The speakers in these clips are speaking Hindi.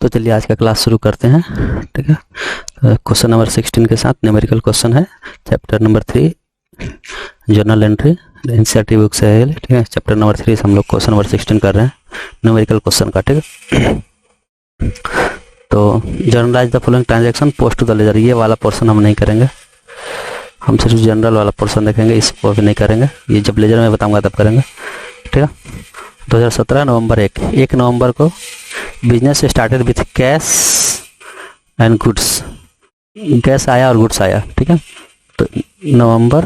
तो चलिए आज का क्लास शुरू करते हैं। ठीक है, क्वेश्चन नंबर 16 के साथ न्यूमेरिकल क्वेश्चन है, chapter number 3 journal entry NCERT book से है। ठीक है, चैप्टर नंबर 3 से हम लोग क्वेश्चन नंबर 16 कर रहे हैं न्यूमेरिकल क्वेश्चन का। ठीक है, तो journalise the following transaction post to the ledger, ये वाला पोर्शन हम नहीं करेंगे, हम सिर्फ जनरल वाला पोर्शन देखेंगे, इसको भी नहीं करेंगे, ये जब लेजर में बताऊंगा तब करेंगे। ठीक है, 2017 नवंबर 1 नवंबर को business started with cash and goods, cash आया और गुड्स आया। ठीक है, तो नवंबर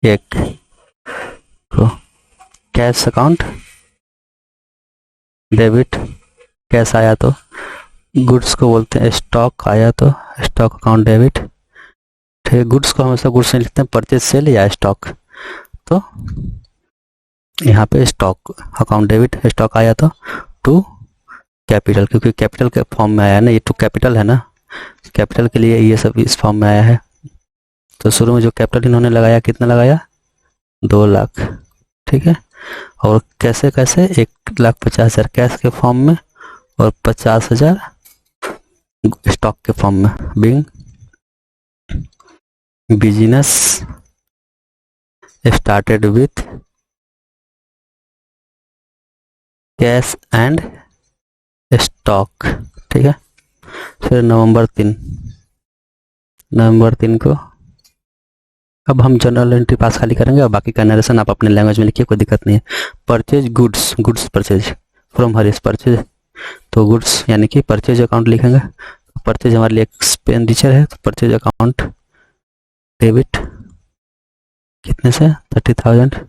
1 को कैश अकाउंट डेबिट, कैश आया तो गुड्स को बोलते हैं स्टॉक, आया तो स्टॉक अकाउंट डेबिट। ठीक है, गुड्स को हमेशा गुड्स नहीं लिखते हैं, परचेज सेल या स्टॉक, तो यहाँ पे स्टॉक अकाउंट डेबिट, स्टॉक आया तो टू कैपिटल, क्योंकि कैपिटल के फॉर्म में आया ना, ये टू कैपिटल है ना, कैपिटल के लिए ये सब इस फॉर्म में आया है। तो शुरू में जो कैपिटल इन्होंने लगाया, कितना लगाया, 2 लाख। ठीक है, और कैसे कैसे 1,50,000 कैश के फॉर्म में और 50,000 स्टॉक के फॉर्म में। Being business started with cash and stock. ठीक है, फिर नवंबर 3 को अब हम जनरल एंट्री पास खाली करेंगे और बाकी का नरेशन आप अपने लैंग्वेज में लिखिए, कोई दिक्कत नहीं है। Purchase goods, goods purchase from Harish, purchase तो गुड्स यानी कि परचेज अकाउंट लिखेंगे। परचेज हमारे लिए एक्सपेंडिचर है, तो परचेज अकाउंट डेबिट कितने से, 30,000,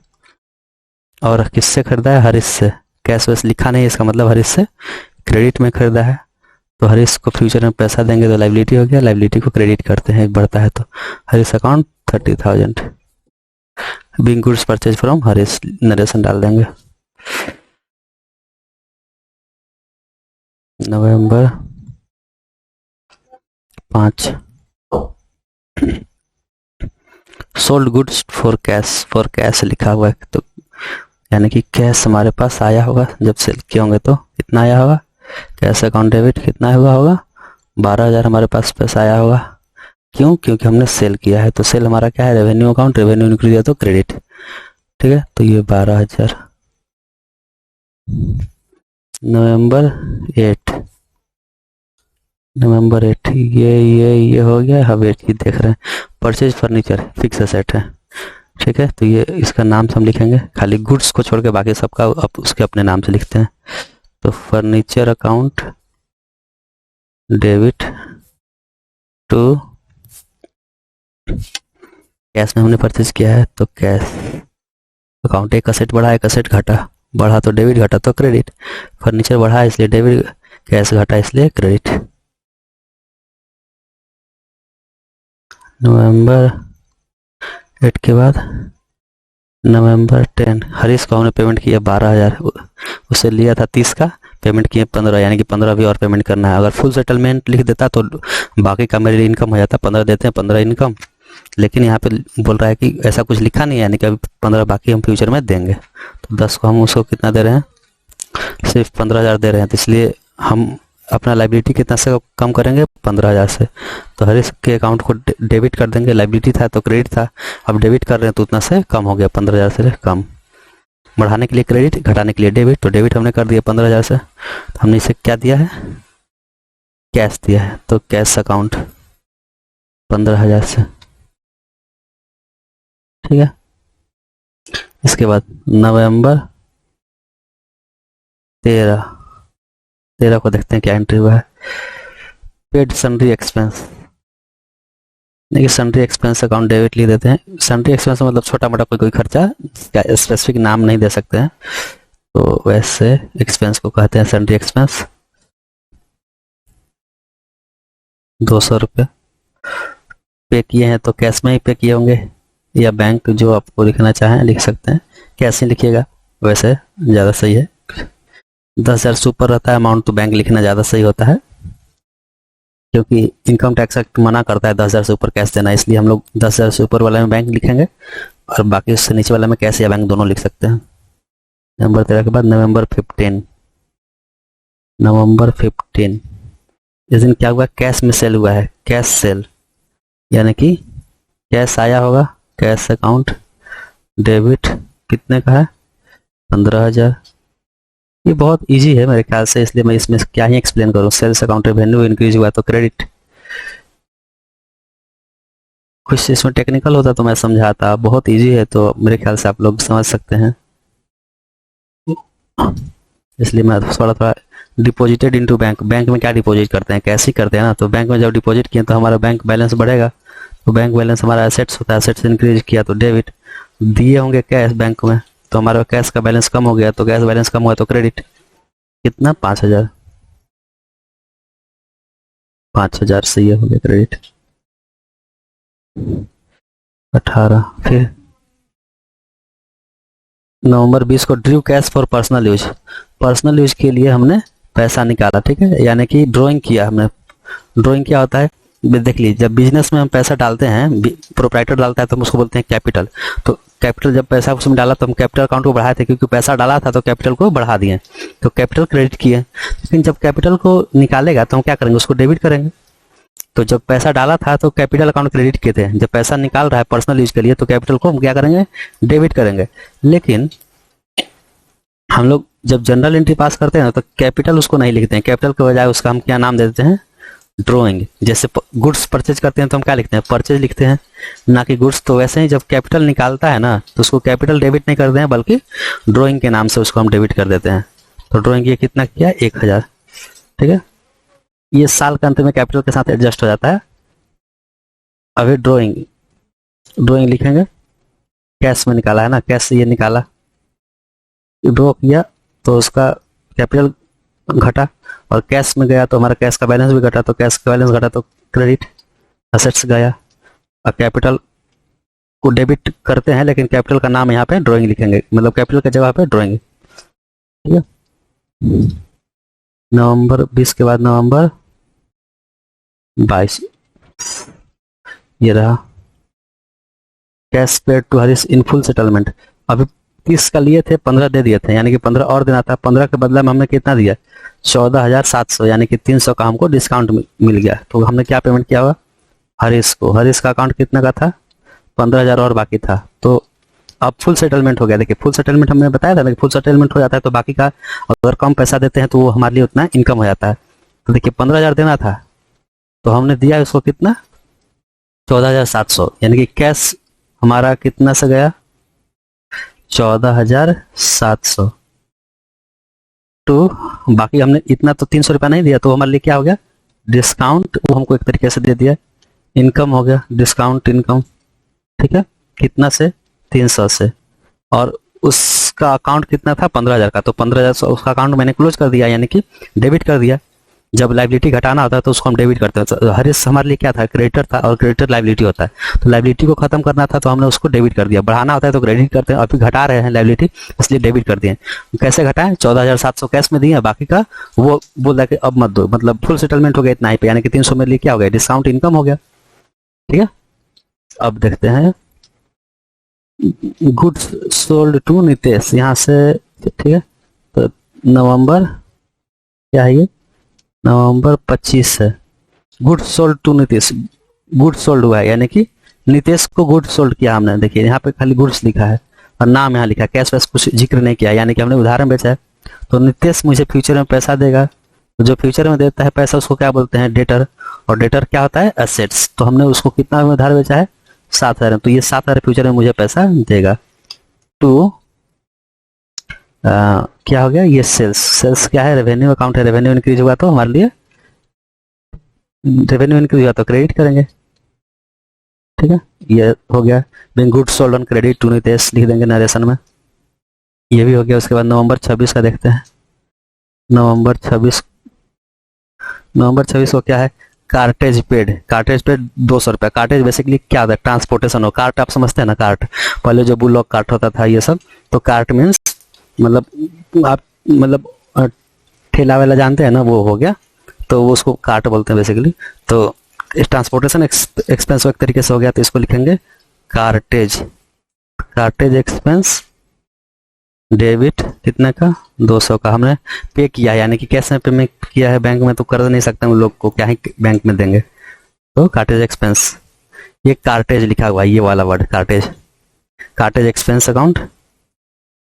और किससे खरीदा है, हरीश से। कैश वैस लिखा नहीं है, इसका मतलब हरीश से क्रेडिट में खरीदा है, तो हरीश को फ्यूचर में पैसा देंगे तो लाइबिलिटी हो गया, लाइबिलिटी को क्रेडिट करते हैं, बढ़ता है तो Harish account 30,000। Bing goods purchase from Harish, narration डाल देंगे। नवंबर 5 सोल्ड गुड्स फॉर कैश लिखा हुआ है, तो यानी कि कैश हमारे पास आया होगा, जब सेल किए होंगे तो कितना आया होगा, कैश अकाउंट डेबिट कितना हुआ होगा, 12,000 हमारे पास पैसा आया होगा। क्यों, क्योंकि हमने सेल किया है, तो सेल हमारा क्या है, रेवेन्यू अकाउंट, रेवेन्यू निकल दिया तो क्रेडिट। ठीक है, तो ये 12,000। नवंबर 8 ये हो गया। अब एक चीज देख रहे हैं, परचेज फर्नीचर फिक्स एसेट है। ठीक है, तो ये इसका नाम से हम लिखेंगे, खाली गुड्स को छोड़ के बाकी सबका उसके अपने नाम से लिखते हैं। तो furniture account debit to cash में हमने परचेज किया है, तो कैश अकाउंट, एक असेट बढ़ा एक असेट घटा, बढ़ा तो डेबिट घटा तो क्रेडिट, फर्नीचर बढ़ा इसलिए डेबिट, कैश घटा इसलिए क्रेडिट। नवंबर 8 के बाद नवंबर 10 हरीश को हमने पेमेंट किया 12,000, उसे लिया था 30 का, पेमेंट किए 15, यानी कि 15 भी और पेमेंट करना है। अगर फुल सेटलमेंट लिख देता तो बाकी का मेरे इनकम हो जाता, 15 देते हैं 15 इनकम, लेकिन यहाँ पे बोल रहा है कि ऐसा कुछ लिखा नहीं है, यानी कि अभी 15 बाकी हम फ्यूचर में देंगे। तो 10 को हम उसको कितना दे रहे हैं, सिर्फ 15,000 दे रहे हैं, तो इसलिए हम अपना लाइबिलिटी कितना से कम करेंगे, 15,000 से। तो हरीश के अकाउंट को डेबिट कर देंगे, लाइबिलिटी था तो क्रेडिट था, अब डेबिट कर रहे हैं तो उतना से कम हो गया, 15,000 से कम। बढ़ाने के लिए क्रेडिट, घटाने के लिए डेबिट, तो डेबिट हमने कर दिया 15,000 से, तो हमने इसे क्या दिया है, कैश दिया है, तो कैश अकाउंट 15,000 से। ठीक है, इसके बाद नवंबर 13 को देखते हैं क्या एंट्री हुआ है। पेड सन्ड्री एक्सपेंस, देखिए सन्ड्री एक्सपेंस अकाउंट डेबिट लिख देते हैं। सन्ड्री एक्सपेंस मतलब छोटा मोटा कोई खर्चा, स्पेसिफिक नाम नहीं दे सकते हैं, तो वैसे एक्सपेंस को कहते हैं सन्ड्री एक्सपेंस। 200 रुपये पे किए हैं, तो कैश में ही पे किए होंगे या बैंक, जो आपको लिखना चाहें लिख सकते हैं, कैश ही लिखिएगा, वैसे ज़्यादा सही है। 10,000 से ऊपर रहता है अमाउंट तो बैंक लिखना ज़्यादा सही होता है, क्योंकि इनकम टैक्स एक्ट मना करता है 10,000 से ऊपर कैश देना, इसलिए हम लोग 10,000 से ऊपर वाले में बैंक लिखेंगे और बाकी उससे नीचे वाला में कैश या बैंक दोनों लिख सकते हैं। नवंबर 13 के बाद नवंबर 15 इस दिन क्या हुआ, कैश में सेल हुआ है, कैश सेल, यानी कि कैश आया होगा, कैश अकाउंट डेबिट कितने का है, 15,000। ये बहुत इजी है मेरे ख्याल से, इसलिए मैं इसमें क्या ही एक्सप्लेन करूं। सेल्स अकाउंट रेवेन्यू इंक्रीज हुआ तो क्रेडिट। कुछ इसमें टेक्निकल होता तो मैं समझाता, बहुत इजी है तो मेरे ख्याल से आप लोग समझ सकते हैं, इसलिए मैं थोड़ा थोड़ा। डिपॉजिटेड इनटू बैंक, बैंक में क्या डिपॉजिट करते हैं, कैश ही करते हैं ना, तो बैंक में जब डिपॉजिट किए तो हमारा बैंक बैलेंस बढ़ेगा, तो बैंक बैलेंस हमारा एसेट्स होता है, एसेट्स इंक्रीज किया तो डेबिट। दिए होंगे कैश बैंक में तो हमारा कैश का बैलेंस कम हो गया, तो कैश बैलेंस कम हुआ तो क्रेडिट। कितना, 5,000, 5,000 से ये हो गया क्रेडिट। 18 फिर नवंबर 20 को Drew cash for personal use, personal use के लिए हमने पैसा निकाला, ठीक है, यानी कि ड्राइंग किया हमने। ड्राइंग क्या होता है, देख लीजिए, जब बिजनेस में हम पैसा डालते हैं, प्रोप्राइटर डालता है तो हम उसको बोलते हैं कैपिटल। तो कैपिटल जब पैसा उसमें डाला तो हम कैपिटल अकाउंट को बढ़ाए थे, क्योंकि पैसा डाला था तो कैपिटल को बढ़ा दिए, तो कैपिटल क्रेडिट किए। लेकिन जब कैपिटल को निकालेगा तो हम क्या करेंगे, उसको डेबिट करेंगे। तो जब पैसा डाला था तो कैपिटल अकाउंट क्रेडिट किए थे, जब पैसा निकाल रहा है पर्सनल यूज के लिए तो कैपिटल को हम क्या करेंगे, डेबिट करेंगे। लेकिन हम लोग जब जनरल एंट्री पास करते हैं तो कैपिटल उसको नहीं लिखते हैं, कैपिटल के बजाय उसका हम क्या नाम दे देते हैं, ड्रॉइंग। जैसे गुड्स परचेज करते हैं तो हम क्या लिखते हैं, परचेज लिखते हैं, ना कि गुड्स। तो वैसे ही जब कैपिटल निकालता है ना तो उसको कैपिटल डेबिट नहीं करते हैं, बल्कि ड्रॉइंग के नाम से उसको हम डेबिट कर देते हैं। तो ड्रॉइंग ये कितना किया, 1,000, ठीक है। ये साल के अंत में कैपिटल के साथ एडजस्ट हो जाता है। अभी ड्रॉइंग, ड्रॉइंग लिखेंगे, कैश में निकाला है ना, कैश से ये निकाला, ड्रॉ किया तो उसका कैपिटल घटा, और कैश में गया तो हमारा कैश का बैलेंस भी घटा, तो कैश का बैलेंस घटा तो क्रेडिट, असेट्स गया। और कैपिटल को डेबिट करते हैं, लेकिन कैपिटल का नाम यहाँ पे ड्राइंग लिखेंगे, मतलब कैपिटल की जगह पे ड्राइंग, ठीक है। नवंबर 20 के बाद नवंबर 22 ये रहा, cash paid to Harish in full settlement. अभी 30 का लिए थे, 15 दे दिए थे, यानी कि 15 और देना था। 15 के बदले में हमने कितना दिया, 14,700, यानी कि 300 का हमको डिस्काउंट मिल गया। तो हमने क्या पेमेंट किया हुआ, हरीश को। हरीश का अकाउंट कितना का था, 15,000 और बाकी था, तो अब फुल सेटलमेंट हो गया। देखिए फुल सेटलमेंट हमने बताया था ना कि फुल सेटलमेंट हो जाता है तो बाकी का अगर कम पैसा देते हैं तो वो हमारे लिए उतना इनकम हो जाता है। तो देखिए 15,000 देना था तो हमने दिया उसको कितना, 14,700, यानी कि कैश हमारा कितना से गया, 14,700 तो बाकी हमने इतना तो 300 रुपया नहीं दिया, तो हमारे लिए क्या हो गया, डिस्काउंट, वो हमको एक तरीके से दे दिया, इनकम हो गया, डिस्काउंट इनकम, ठीक है। कितना से, 300 से, और उसका अकाउंट कितना था, 15,000 का, तो 15,000 उसका अकाउंट मैंने क्लोज कर दिया, यानी कि डेबिट कर दिया। जब लाइबिलिटी घटाना होता है तो उसको हम डेबिट करते हैं। तो हरीश हमारे लिए क्या था, क्रेडिटर था, और क्रेडिटर लाइबिलिटी होता है, तो लाइबिलिटी को खत्म करना था तो हमने उसको डेबिट कर दिया। बढ़ाना होता है तो क्रेडिट करते हैं, अभी घटा रहे हैं लाइबिलिटी, इसलिए डेबिट कर दिए। कैसे घटाएं, 14,700 कैश में दिए, बाकी का वो बोला कि अब मत दो, मतलब फुल सेटलमेंट हो गया इतना ही पे, यानी कि 300 में लिए क्या हो गया, डिस्काउंट इनकम हो गया, ठीक है। अब देखते हैं गुड्स सोल्ड टू नितेश, यहाँ से, ठीक है। तो नवंबर क्या है ये, नवंबर 25 है, good sold to Nitesh, good sold हुआ है, यानी कि नितेश को गुड सोल्ड किया हमने। देखिए यहाँ पे खाली गुड्स लिखा है और नाम यहाँ लिखा है, कैश वैश कुछ जिक्र नहीं किया, यानी कि हमने उदाहरण बेचा है। तो नितेश मुझे फ्यूचर में पैसा देगा, तो जो फ्यूचर में देता है पैसा उसको क्या बोलते हैं, डेटर, और डेटर क्या होता है, एसेट्स। तो हमने उसको कितना में उधार बेचा है, 7,000, तो ये 7,000 फ्यूचर में मुझे पैसा देगा। तो क्या हो गया, ये सेल्स, सेल्स क्या है, रेवेन्यू अकाउंट है, रेवेन्यू इंक्रीज हुआ तो हमारे लिए, रेवेन्यू इंक्रीज हुआ तो क्रेडिट करेंगे, ठीक है। ये हो गया, being good sold on credit to Nitesh, लिख देंगे नरेशन में, ये भी हो गया। उसके बाद नवंबर 26 का देखते हैं, नवंबर 26, नवंबर 26 को क्या है, कार्टेज पेड, कार्टेज पेड 200 रुपया। कार्टेज बेसिकली क्या होता है, ट्रांसपोर्टेशन हो, कार्ट आप समझते हैं ना, कार्ट पहले जो बुलॉक कार्ट होता था ये सब, तो कार्ट मीन्स मतलब आप मतलब ठेला वेला जानते हैं ना, वो हो गया, तो वो उसको कार्ट बोलते हैं बेसिकली। तो ट्रांसपोर्टेशन एक्सपेंस एक तरीके से हो गया, तो इसको लिखेंगे कार्टेज, कार्टेज एक्सपेंस डेबिट कितने का, 200 का हमने पे किया है, यानी कि कैश में पेमेंट किया है, बैंक में तो कर नहीं सकते उन लोग को, क्या ही बैंक में देंगे, तो कार्टेज एक्सपेंस, ये कार्टेज लिखा हुआ है, ये वाला word cartage, cartage expense account,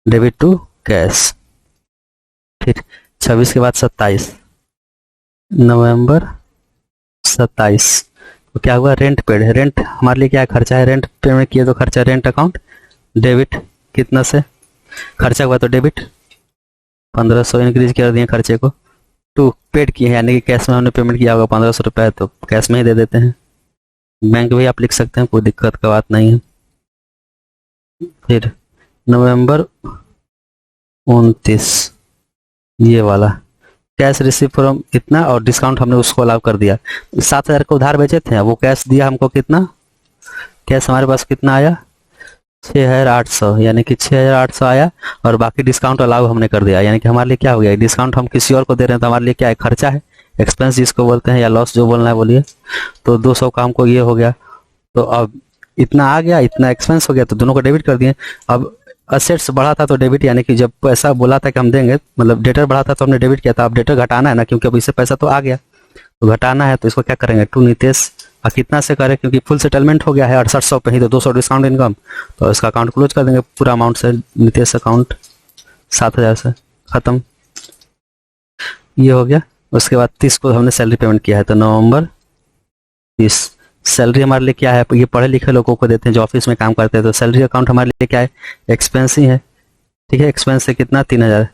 debit to cash. फिर 26 के बाद 27, नवंबर 27, तो क्या हुआ, रेंट पेड है, रेंट हमारे लिए क्या है, खर्चा है, रेंट पेमेंट किया तो खर्चा, रेंट अकाउंट, डेबिट कितना से, खर्चा हुआ तो डेबिट, 1500 इंक्रीज कर दिए खर्चे को, टू पेड किए हैं, यानी कि कैश में हमने पेमेंट किया होगा 1500 रुपये, तो कैश में ही दे देते हैं, बैंक भी आप लिख सकते हैं, कोई दिक्कत का बात नहीं है। फिर नवंबर 29, ये वाला कैश रिसीव फ्रॉम इतना, और डिस्काउंट हमने उसको अलाउ कर दिया, 7000 को उधार बेचे थे, वो कैश दिया हमको कितना, कैश हमारे पास कितना आया, 6800, यानी कि 6800 आया, और बाकी डिस्काउंट अलाउ हमने कर दिया, यानी कि हमारे लिए क्या हो गया, डिस्काउंट हम किसी और को दे रहे हैं तो हमारे लिए क्या है, खर्चा है, एक्सपेंस जिसको बोलते हैं, या लॉस जो बोलना है बोलिए, तो 200 का हमको ये हो गया, तो अब इतना आ गया, इतना एक्सपेंस हो गया, तो दोनों को डेबिट कर दिए। अब असेट्स बढ़ा था तो डेबिट, यानी कि जब पैसा बोला था कि हम देंगे, मतलब डेटर बढ़ा था तो हमने डेबिट किया था, अब डेटर घटाना है ना, क्योंकि अब इससे पैसा तो आ गया, तो घटाना है, तो इसको क्या करेंगे, टू नितेश, और कितना से करें, क्योंकि फुल सेटलमेंट हो गया है 6800 पे ही, तो 200 डिस्काउंट इनकम, तो इसका अकाउंट क्लोज कर देंगे पूरा अमाउंट से, नितेश अकाउंट 7000 से खत्म, ये हो गया। उसके बाद 30 को हमने सैलरी पेमेंट किया है, तो नवंबर 30, सैलरी हमारे लिए क्या है, ये पढ़े लिखे लोगों को देते हैं जो ऑफिस में काम करते हैं, तो सैलरी अकाउंट हमारे लिए क्या है, एक्सपेंस ही है, ठीक है, एक्सपेंस से कितना 3000,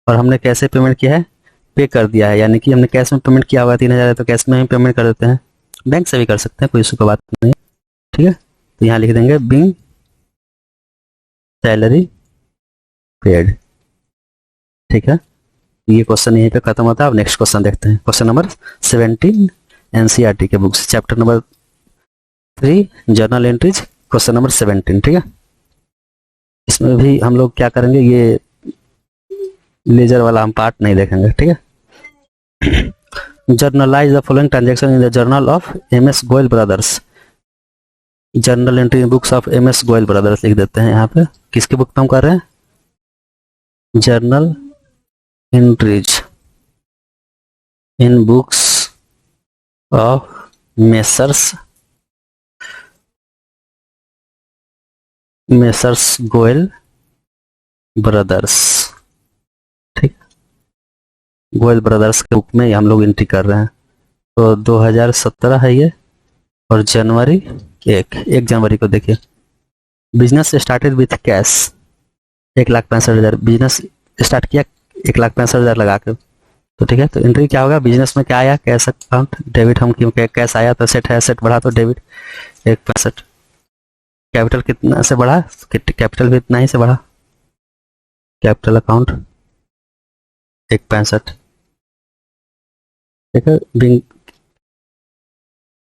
और हमने कैसे पेमेंट किया है, पे कर दिया है, यानी कि हमने कैश में पेमेंट किया हुआ 3000 है, तो कैश में ही पेमेंट कर देते हैं, बैंक से भी कर सकते हैं, कोई इशू का बात नहीं, ठीक है, तो यहाँ लिख देंगे बिंग सैलरी पेड, ठीक है, ये क्वेश्चन यहीं पे खत्म होता है। अब नेक्स्ट क्वेश्चन देखते हैं, क्वेश्चन नंबर 17 एनसीईआरटी के books, chapter number 3 journal entries, question number 17, ठीक है, इसमें भी हम लोग क्या करेंगे, ये लेजर वाला हम पार्ट नहीं देखेंगे, ठीक है। Journalise the following transaction in the journal of M S Goyal brothers, journal entry books of M S Goyal brothers लिख देते हैं यहाँ पे, किसके बुक पे हम कर रहे हैं, journal entries in books of messrs Goyal brothers, ठीक, गोयल ब्रदर्स के बुक में हम लोग एंट्री कर रहे हैं, तो 2017 है ये, और जनवरी 1 जनवरी को देखिए, business started with cash 1,65,000, business start किया 1,65,000 लगा के, तो ठीक है, तो एंट्री क्या होगा, बिजनेस में क्या आया, कैश अकाउंट, डेबिट, हम क्योंकि कैश आया तो सेट है, सेट बढ़ा तो डेबिट 1,65,000, कैपिटल कितना से बढ़ा, कैपिटल भी इतना ही से बढ़ा, कैपिटल अकाउंट 1,65,000, ठीक है, बिंग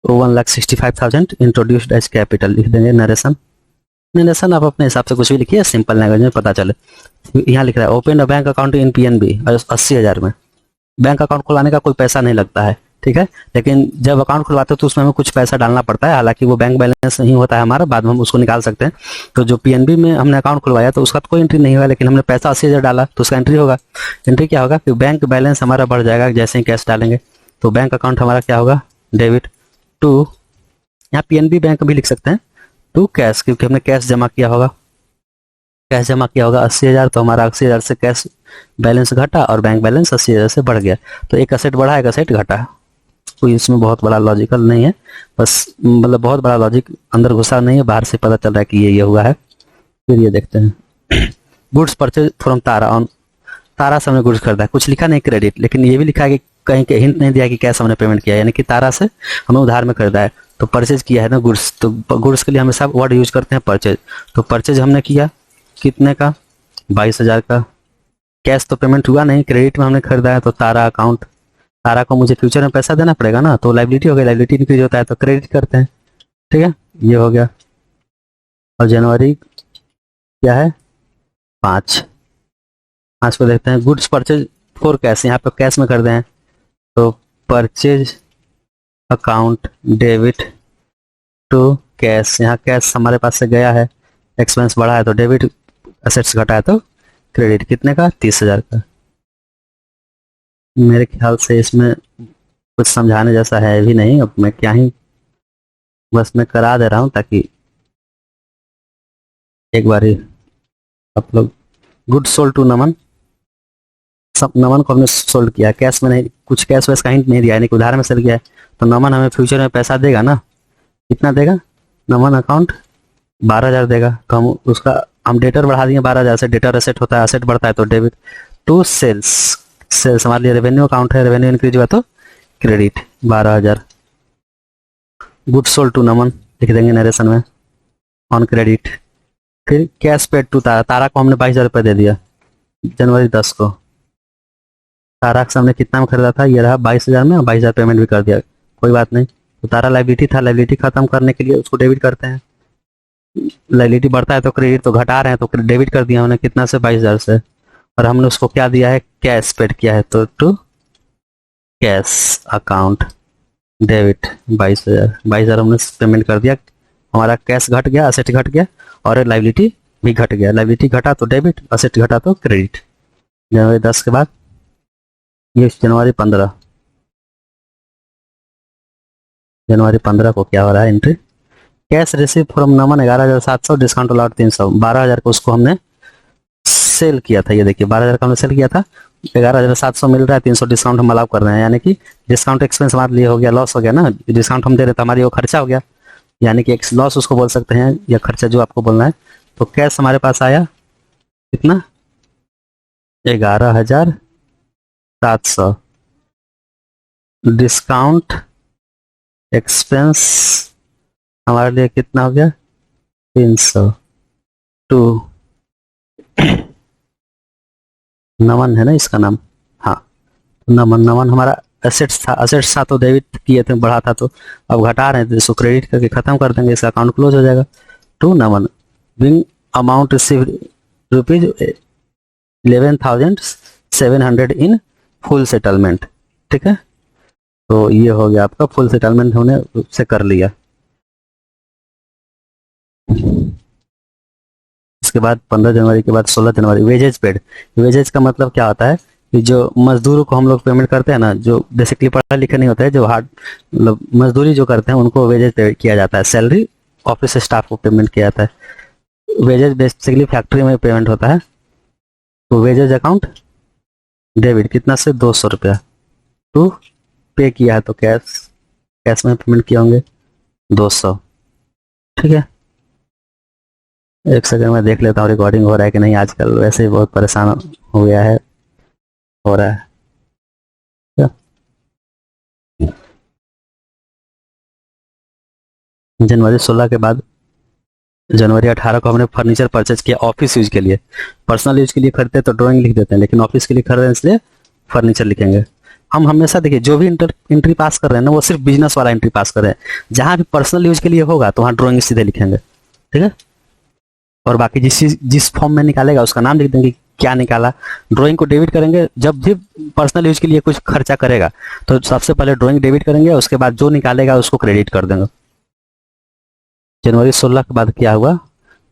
1,65,000 इंट्रोड्यूस्ड एज कैपिटल, लिख देंगे नरेशन, नरेशन आप अपने हिसाब से कुछ भी लिखिए, सिंपल लैंग्वेज में पता चले। यहाँ लिख रहा है open a bank account in PNB, 80,000 में, बैंक अकाउंट खुलाने का कोई पैसा नहीं लगता है, ठीक है, लेकिन जब अकाउंट खुलवाते हो तो उसमें हमें कुछ पैसा डालना पड़ता है, हालांकि वो बैंक बैलेंस नहीं होता है हमारा, बाद में हम उसको निकाल सकते हैं, तो जो पीएनबी में हमने अकाउंट खुलवाया तो उसका तो कोई एंट्री नहीं हुआ, लेकिन हमने पैसा 80,000 डाला तो उसका एंट्री होगा, एंट्री क्या होगा कि बैंक बैलेंस हमारा बढ़ जाएगा जैसे ही कैश डालेंगे, तो बैंक अकाउंट हमारा क्या होगा, डेबिट टू, यहाँ पीएनबी बैंक भी लिख सकते हैं, टू कैश, क्योंकि हमने कैश जमा किया होगा, कैश जमा किया होगा 80,000, तो हमारा 80,000 से कैश बैलेंस घटा और बैंक बैलेंस 80,000 से बढ़ गया, तो एक असेट बढ़ा एक असेट घटा, कोई इसमें बहुत बड़ा लॉजिकल नहीं है, बस मतलब बहुत बड़ा लॉजिक अंदर घुसा नहीं है, बाहर से पता चल रहा है कि ये हुआ है। फिर ये देखते हैं, goods purchase from Tara, on Tara से हमने गुड्स खरीदा है, कुछ लिखा नहीं क्रेडिट, लेकिन ये भी लिखा है कि कहीं के हिंट नहीं दिया कि कैश हमने पेमेंट किया है, यानी कि तारा से हमें उधार में खरीदा है, तो परचेज किया है ना गुड्स, तो गुड्स के लिए हम सब वर्ड यूज करते हैं परचेज, तो परचेज हमने किया कितने का, 22,000 का, कैश तो पेमेंट हुआ नहीं, क्रेडिट में हमने खरीदा है, तो तारा अकाउंट, तारा को मुझे फ्यूचर में पैसा देना पड़ेगा ना, तो लाइबिलिटी हो गई, लाइबिलिटी इंक्रीज होता है तो क्रेडिट करते हैं, ठीक है, ये हो गया। और जनवरी क्या है, 5 को देखते हैं, गुड्स परचेज फॉर कैश, यहाँ पे कैश में कर दें, तो purchase account debit to cash, यहाँ कैश हमारे पास से गया है, एक्सपेंस बढ़ा है तो डेबिट असेट्स घटाया तो क्रेडिट कितने का, 30,000 का। मेरे ख्याल से इसमें कुछ समझाने जैसा है भी नहीं, अब मैं क्या ही, बस मैं करा दे रहा हूँ ताकि एक बार ही आप लोग। गुड सोल्ड टू नमन, सब नमन को हमने सोल्ड किया, कैश में नहीं, कुछ कैश वैस का हिंट नहीं दिया, यानी कि उधार में सेल गया है, तो नमन हमें फ्यूचर में पैसा देगा ना। कितना देगा नमन, अकाउंट 12,000 देगा, तो हम डेटर बढ़ा दिए 12,000 से। डेटर एसेट होता है, एसेट बढ़ता है तो डेबिट टू सेल्स, सेल्स हमारे लिए रेवेन्यू अकाउंट है, रेवेन्यू इंक्रीज हुआ तो क्रेडिट 12,000। गुड सोल्ड टू नमन लिख देंगे नरेशन में ऑन क्रेडिट। फिर कैश पेड टू तारा, तारा को हमने 22,000 रुपये दे दिया जनवरी 10 को। तारा से हमने कितना में खरीदा था, ये रहा 22,000 में, 22,000 पेमेंट भी कर दिया, कोई बात नहीं। तो तारा लाइबिलिटी था, लाइबिलिटी खत्म करने के लिए उसको डेबिट करते हैं। लाइबिलिटी बढ़ता है तो क्रेडिट, तो घटा रहे हैं तो डेबिट कर दिया हमने, कितना से 22,000 से, और हमने उसको क्या दिया है, कैश पेड किया है, तो टू कैश अकाउंट डेबिट 22,000 हमने पेमेंट कर दिया। हमारा कैश घट गया, असेट घट गया, और लाइबिलिटी भी घट गया। लाइबिलिटी घटा तो डेबिट, असेट घटा तो क्रेडिट। जनवरी 10 के बाद ये जनवरी 15, जनवरी 15 को क्या हो रहा है entry, cash receive from Naman 11,700, discount allowed 300, 12,000 को उसको हमने सेल किया था। ये देखिए 12,000 का हमने सेल किया था, 11,700 मिल रहा है, 300 डिस्काउंट हम अलाउ कर रहे हैं, यानी कि डिस्काउंट एक्सपेंस हमारे लिए हो गया, लॉस हो गया ना। डिस्काउंट हम दे रहे तो हमारी वो खर्चा हो गया, यानी कि एक लॉस उसको बोल सकते हैं, या खर्चा जो आपको बोलना है। तो कैश हमारे पास आया कितना, 11,700, डिस्काउंट एक्सपेंस हमारे लिए कितना हो गया, 300 टू नमन है ना इसका नाम, हाँ नमन। नमन हमारा एसेट्स था, एसेट्स था तो डेबिट किए थे, बढ़ा था तो अब घटा रहे थे, इसको क्रेडिट करके खत्म कर देंगे, इसका अकाउंट क्लोज हो जाएगा। To Naman being amount receive rupees 11,700 in full settlement, ठीक है। तो ये हो गया आपका फुल सेटलमेंट हमने से कर लिया। इसके बाद 15 जनवरी के बाद 16 जनवरी वेजेज पेड। वेजेज का मतलब क्या होता है कि जो मजदूरों को हम लोग पेमेंट करते हैं ना, जो बेसिकली पढ़ा लिखा नहीं होता है, जो हार्ड मतलब मजदूरी जो करते हैं उनको वेजेज पे किया जाता है। सैलरी ऑफिस स्टाफ को पेमेंट किया जाता है। वेजेज बेसिकली फैक्ट्री में पेमेंट होता है। तो वेजेज अकाउंट डेबिट कितना से 200 रुपया, टू पे किया है तो कैश, कैश में पेमेंट किए होंगे 200, ठीक है। एक सेकंड में देख लेता हूँ रिकॉर्डिंग हो रहा है कि नहीं, आजकल वैसे ही बहुत परेशान हो गया है, हो रहा है। जनवरी 16 के बाद जनवरी 18 को हमने फर्नीचर परचेज किया ऑफिस यूज के लिए। पर्सनल यूज के लिए खरीदते तो ड्राइंग लिख देते हैं, लेकिन ऑफिस के लिए खरीदे हैं इसलिए फर्नीचर लिखेंगे। हम हमेशा देखिए जो भी एंट्री पास कर रहे हैं ना, वो सिर्फ बिजनेस वाला एंट्री पास कर रहे हैं। जहां भी पर्सनल यूज के लिए होगा तो वहां ड्राइंग सीधे लिखेंगे, ठीक है। और बाकी जिस फॉर्म में निकालेगा उसका नाम लिख देंगे क्या निकाला। ड्राइंग को डेबिट करेंगे, जब भी पर्सनल यूज के लिए कुछ खर्चा करेगा तो सबसे पहले ड्राइंग डेबिट करेंगे, उसके बाद जो निकालेगा उसको क्रेडिट कर देंगे। जनवरी 16 के बाद क्या हुआ,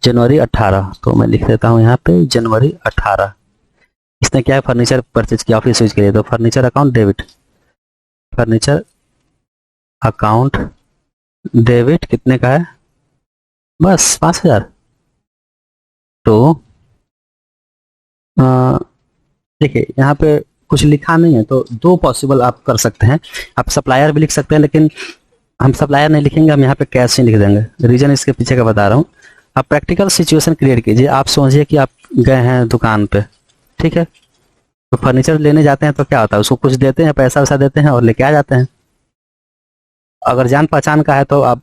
जनवरी 18, तो मैं लिख देता हूँ यहाँ पे जनवरी 18। इसने क्या है, फर्नीचर परचेज किया ऑफिस यूज के लिए, तो furniture account debit, furniture account debit कितने का है, बस 5,000। तो देखिए यहाँ पे कुछ लिखा नहीं है, तो दो पॉसिबल आप कर सकते हैं। आप सप्लायर भी लिख सकते हैं, लेकिन हम सप्लायर नहीं लिखेंगे, हम यहाँ पे कैश ही लिख देंगे। रीजन इसके पीछे का बता रहा हूँ। आप प्रैक्टिकल सिचुएशन क्रिएट कीजिए। आप समझिए कि आप गए हैं दुकान पे, ठीक है, तो फर्नीचर लेने जाते हैं तो क्या होता है, उसको कुछ देते हैं, पैसा वैसा देते हैं और लेके आ जाते हैं। अगर जान पहचान का है तो आप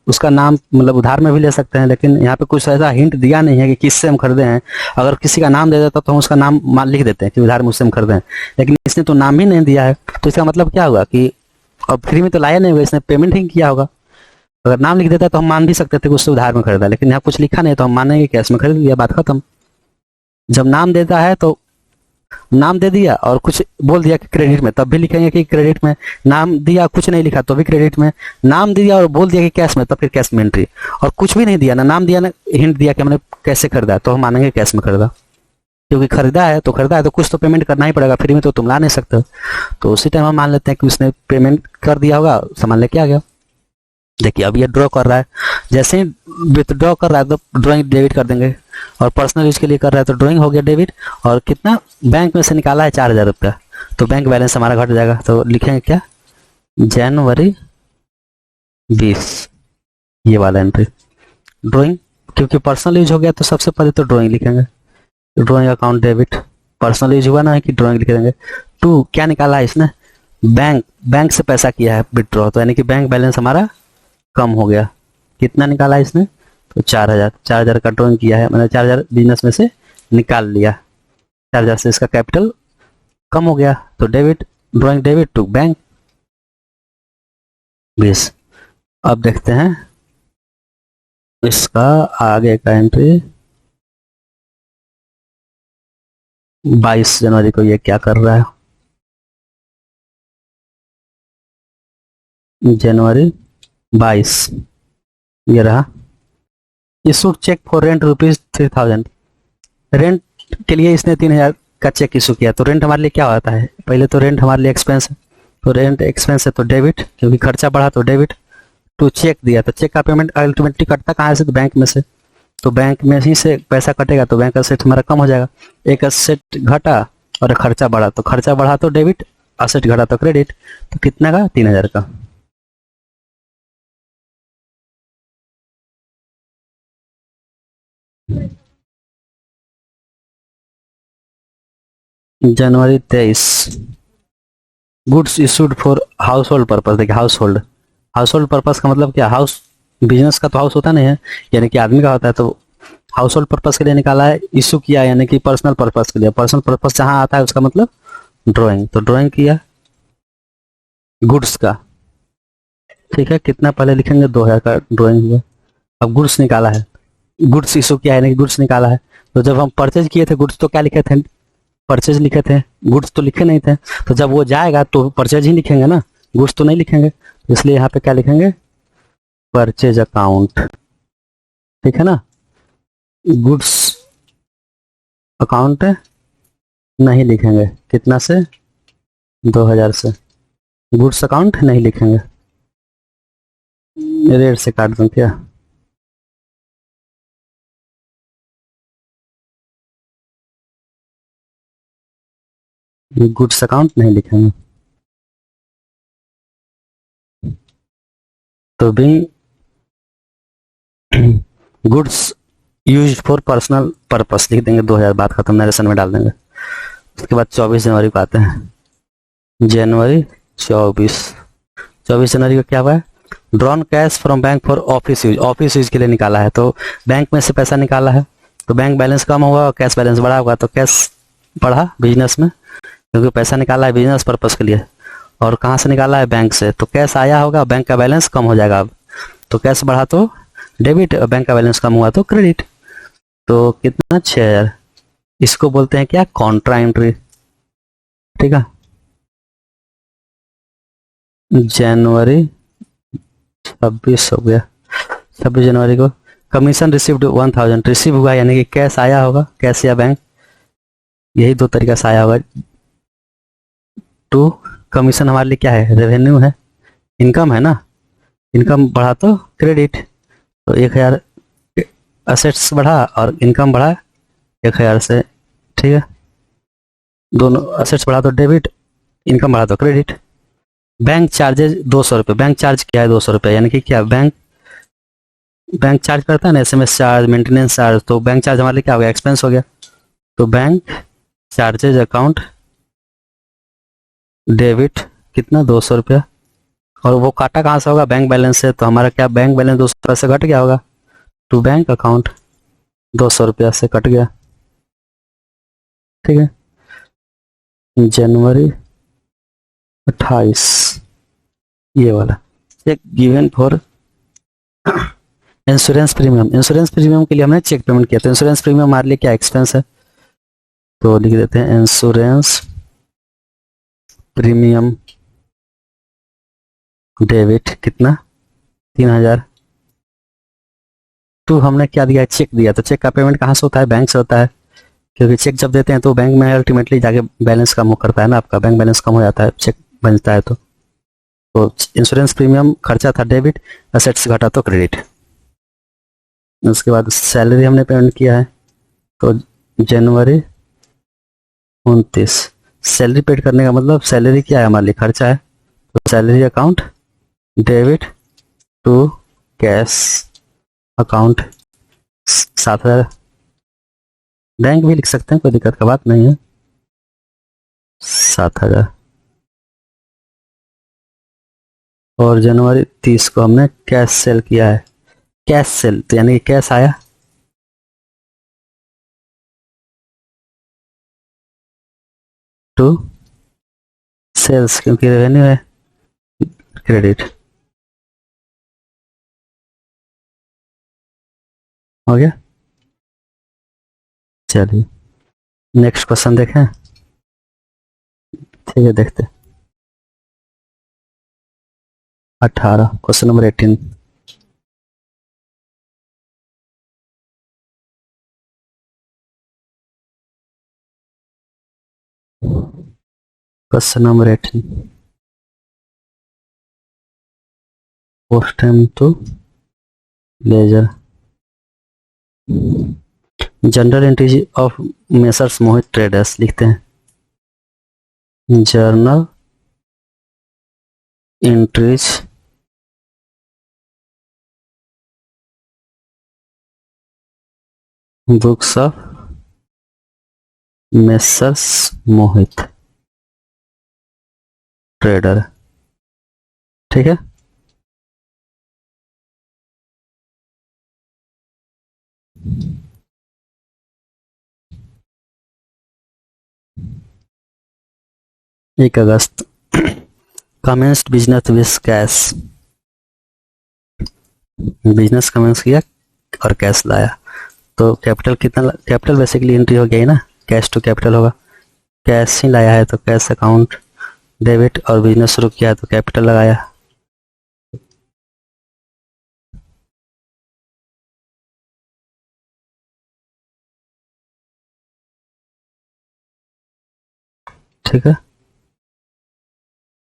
उसका नाम मतलब उधार में भी ले सकते हैं, लेकिन यहाँ पे कुछ ऐसा हिंट दिया नहीं है कि किससे हम खरीदे हैं। अगर किसी का नाम दे देता तो हम उसका नाम लिख देते हैं कि उधार मुझसे हम खरीदे हैं, लेकिन इसने तो नाम ही नहीं दिया है। तो इसका मतलब क्या हुआ कि अब फ्री में तो लाया नहीं होगा, इसने पेमेंट ही किया होगा। अगर नाम लिख देता तो हम मान भी सकते थे कि उससे उधार में खरीदा, लेकिन यहाँ कुछ लिखा नहीं तो हम मानेंगे कैश में खरीद लिया, बात खत्म। जब नाम देता है तो नाम दे दिया और कुछ बोल दिया कि क्रेडिट में, तब भी लिखेंगे कि क्रेडिट में। नाम दिया, कुछ नहीं लिखा तो भी क्रेडिट में। नाम दिया और बोल दिया कि कैश में, तब फिर कैश में एंट्री। और कुछ भी नहीं दिया, ना नाम दिया ना हिंट दिया कि हमने कैसे खरीदा, तो हम मानेंगे कैश में खरीदा, क्योंकि खरीदा है तो कुछ तो पेमेंट करना ही पड़ेगा, फ्री में तो तुम ला नहीं सकते हो। तो उसी टाइम हम मान लेते हैं कि उसने पेमेंट कर दिया होगा, सामान लेके आ गया। देखिए अब ये ड्रॉ कर रहा है, जैसे ही विथड्रॉ कर रहा है तो ड्रॉइंग डेबिट कर देंगे, और पर्सनल यूज के लिए कर रहा है तो ड्रॉइंग हो गया डेबिट। और कितना बैंक में से निकाला है 4,000 रुपया, तो बैंक बैलेंस हमारा घट जाएगा। तो लिखेंगे क्या, जनवरी 20, ये वाला एंट्री ड्रॉइंग। क्योंकि पर्सनल यूज हो गया तो सबसे पहले तो ड्रॉइंग लिखेंगे, drawing account debit. Personal use हुआ ना है कि ड्रॉइंग लिख देंगे। 2 क्या निकाला है इसने, बैंक से पैसा किया है विथड्रॉ, तो यानी कि बैंक बैलेंस हमारा कम हो गया। कितना निकाला है इसने, तो 4,000 का ड्रॉइंग किया है, मैंने 4,000 बिजनेस में से निकाल लिया, 4,000 से इसका कैपिटल कम हो गया। तो debit, drawing debit to bank 20। अब देखते हैं इसका आगे का एंट्री। 22 जनवरी को ये क्या कर रहा है, जनवरी 22, ये रहा। Issue cheque for rent ₹3,000। Rent के लिए इसने 3,000 का चेक इशू किया। तो रेंट हमारे लिए क्या होता है, पहले तो रेंट हमारे लिए एक्सपेंस है, तो रेंट एक्सपेंस है तो डेबिट, क्योंकि खर्चा बढ़ा तो डेबिट। टू चेक दिया, तो चेक का पेमेंट अल्टीमेटली कटता कहाँ से, तो बैंक में से, तो बैंक में ही से पैसा कटेगा, तो बैंक असेट हमारा कम हो जाएगा। एक असेट घटा और खर्चा बढ़ा, तो खर्चा बढ़ा तो डेबिट, असेट घटा तो क्रेडिट। तो कितना का, 3,000 का। जनवरी 23, goods issued for house hold purpose. देखिए हाउस होल्ड पर्पज का मतलब क्या, हाउस, बिजनेस का तो हाउस होता नहीं है, यानी कि आदमी का होता है, तो हाउस होल्ड पर्पज के लिए निकाला है, इशू किया यानी कि पर्सनल पर्पज के लिए। पर्सनल पर्पज जहां आता है उसका मतलब ड्राइंग, तो ड्राइंग किया गुड्स का, ठीक है। कितना पहले लिखेंगे, 2,000 का ड्राइंग हुआ। अब गुड्स निकाला है, गुड्स इशू किया है यानी कि गुड्स निकाला है। तो जब हम परचेज किए थे गुड्स, तो क्या लिखे थे, परचेज लिखे थे, गुड्स तो लिखे नहीं थे। तो जब वो जाएगा तो परचेज ही लिखेंगे ना, गुड्स तो नहीं लिखेंगे, इसलिए यहाँ पे क्या लिखेंगे, परचेज अकाउंट, ठीक है ना। गुड्स अकाउंट नहीं लिखेंगे, कितना से, 2,000 से, गुड्स अकाउंट नहीं लिखेंगे, रेट से काट दूं क्या, गुड्स अकाउंट नहीं लिखेंगे। तो भी goods use for personal purpose लिख देंगे, 2,000, बात खत्म, नरेशन में डाल देंगे। उसके बाद 24 जनवरी को आते हैं, जनवरी 24 जनवरी को क्या हुआ है, drawn cash from bank for office use के लिए निकाला है। तो बैंक में से पैसा निकाला है, तो बैंक बैलेंस कम होगा और कैश बैलेंस बढ़ा होगा, तो कैश बढ़ा बिजनेस में, क्योंकि पैसा निकाला है बिजनेस पर्पस के लिए। और कहाँ से निकाला है, बैंक से, तो कैश आया होगा, बैंक का बैलेंस कम हो जाएगा। अब तो कैश बढ़ा तो डेबिट, और बैंक का बैलेंस कम हुआ तो क्रेडिट। तो कितना, 6,000। इसको बोलते हैं क्या, कॉन्ट्रा एंट्री, ठीक है। जनवरी 26 हो गया, 26 जनवरी को कमीशन रिसीव्ड 1,000 रिसीव हुआ, यानी कि कैश आया होगा, कैश या बैंक, यही दो तरीका से आया होगा। टू कमीशन हमारे लिए क्या है, रेवेन्यू है, इनकम है ना, इनकम बढ़ा तो क्रेडिट, तो 1,000 असेट्स बढ़ा और इनकम बढ़ा 1,000 से, ठीक है। दोनों असेट्स बढ़ा तो डेबिट, इनकम बढ़ा तो क्रेडिट। बैंक चार्जेज 200 रुपये, बैंक चार्ज क्या है, 200 रुपये, यानी कि क्या, बैंक चार्ज करता है ना, SMS चार्ज, मेंटेनेंस चार्ज, तो बैंक चार्ज हमारे लिए क्या हो गया, एक्सपेंस हो गया। तो बैंक चार्जेज अकाउंट डेबिट, कितना, 200 रुपया। और वो काटा कहाँ से होगा, बैंक बैलेंस से, तो हमारा क्या, बैंक बैलेंस 200 रुपये से घट गया होगा, टू बैंक अकाउंट 200 रुपया से कट गया, ठीक है। जनवरी 28, ये वाला cheque given for insurance premium. Insurance premium के लिए हमने चेक पेमेंट किया, तो इंश्योरेंस प्रीमियम हमारे लिए क्या, एक्सपेंस है, तो लिख देते हैं इंश्योरेंस प्रीमियम डेबिट कितना, 3,000। तो हमने क्या दिया, चेक दिया, तो चेक का पेमेंट कहाँ से होता है, बैंक से होता है, क्योंकि चेक जब देते हैं तो बैंक में अल्टीमेटली जाके बैलेंस कम करता है ना, आपका बैंक बैलेंस कम हो जाता है चेक बनता है तो इंश्योरेंस प्रीमियम खर्चा था डेबिट, असेट्स घटा तो क्रेडिट। उसके बाद सैलरी हमने पेमेंट किया है, तो जनवरी 29, सैलरी पेड करने का मतलब सैलरी क्या है हमारे लिए, खर्चा है, तो salary account debit to cash account 7,000। Bank भी लिख सकते हैं, कोई दिक्कत का बात नहीं है, 7,000। और जनवरी 30 को हमने कैश सेल किया है, कैश सेल तो यानी कि कैश आया, टू सेल्स क्योंकि रेवेन्यू है, क्रेडिट। हो गया, चलिए नेक्स्ट क्वेश्चन देखें। ठीक है देखते, 18 question number 18। Question number 18, post time to ledger, general entry of messrs Mohit traders लिखते हैं, journal entries books of messrs Mohit trader. ठीक है, एक अगस्त, commenced business with cash, business commence किया और कैश लाया, तो कैपिटल कितना, कैपिटल बेसिकली एंट्री हो गई ना, कैश टू कैपिटल होगा, कैश ही लाया है तो कैश अकाउंट डेबिट, और बिजनेस शुरू किया तो कैपिटल लगाया। ठीक है,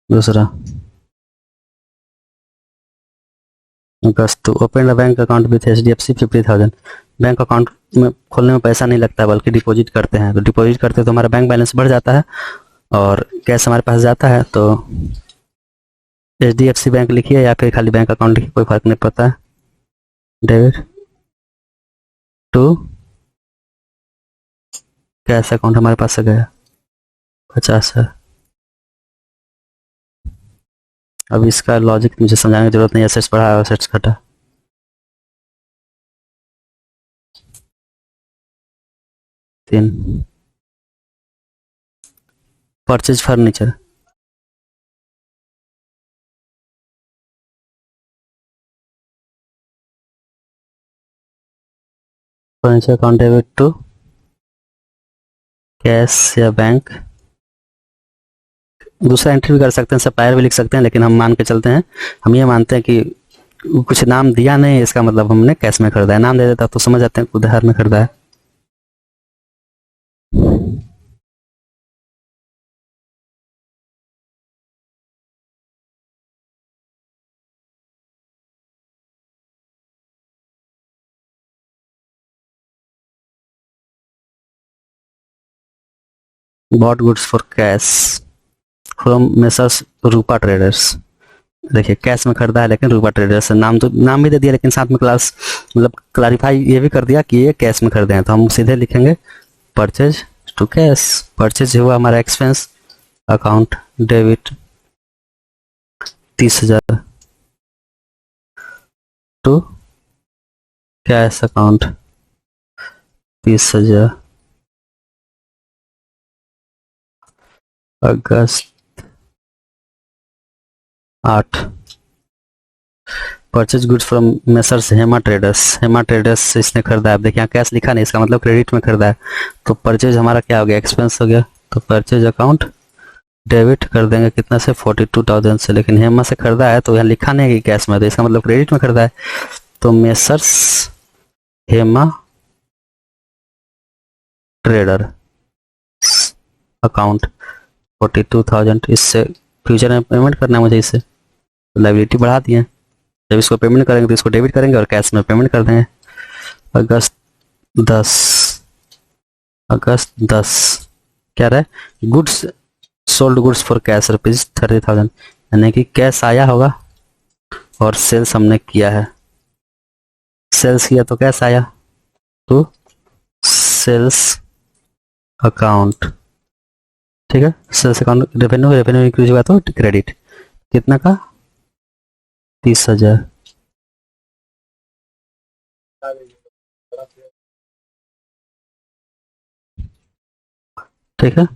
दूसरा अगस्त, open bank account with HDFC 50,000, bank account में खोलने में पैसा नहीं लगता बल्कि डिपॉजिट करते हैं, तो डिपॉजिट करते हैं तो हमारा बैंक बैलेंस बढ़ जाता है और कैश हमारे पास जाता है, तो HDFC बैंक लिखिए या फिर खाली बैंक अकाउंट लिखिए, कोई फर्क नहीं पड़ता है, डेबिट टू कैश अकाउंट हमारे पास से गया 50,000। अब इसका लॉजिक मुझे समझाने की जरूरत नहीं, एसेट्स बढ़ा और एसेट्स घटा, तीन, purchase furniture, furniture account debit to cash या बैंक, दूसरा एंट्री भी कर सकते हैं, सप्लायर भी लिख सकते हैं, लेकिन हम मान के चलते हैं, हम ये मानते हैं कि कुछ नाम दिया नहीं इसका मतलब हमने कैश में खरीदा है, नाम दे देता तो समझ जाते हैं उधार में खरीदा है। Bought goods for cash from messrs Rupa traders, देखिए कैश में खरीदा है लेकिन रूपा ट्रेडर्स, नाम तो नाम भी दे दिया लेकिन साथ में क्लास मतलब क्लैरिफाई ये भी कर दिया कि ये कैश में खरीदे हैं, तो हम सीधे लिखेंगे परचेज टू कैश, परचेज हुआ हमारा expense, account debit 30,000 to cash account 30,000, अगस्त 8, purchase goods from Messrs Hema traders. Hema traders से इसने खरीदा है। अब देखिए यहाँ कैश लिखा नहीं, इसका मतलब क्रेडिट में खरीदा है। तो परचेज हमारा क्या हो गया, एक्सपेंस हो गया। तो परचेज अकाउंट डेबिट कर देंगे कितना से, 42,000 से। लेकिन हेमा से खरीदा है तो यहाँ लिखा नहीं है कि कैश में, तो इसका मतलब क्रेडिट में खरीदा है। तो मेसर्स हेमा ट्रेडर अकाउंट 42,000, इससे फ्यूचर में पेमेंट करना है मुझे, इससे तो लाइबिलिटी बढ़ा दी है। जब इसको पेमेंट करेंगे तो इसको डेबिट करेंगे और कैश में पेमेंट कर देंगे। अगस्त 10 क्या रहा है, goods sold goods for cash ₹30,000, यानी कि कैश आया होगा और सेल्स हमने किया है। सेल्स किया तो कैश आया, तो सेल्स अकाउंट, ठीक है। सेल्स अकाउंट रेवेन्यू इंक्रीज हुआ तो क्रेडिट कितना का, 30,000। ठीक है,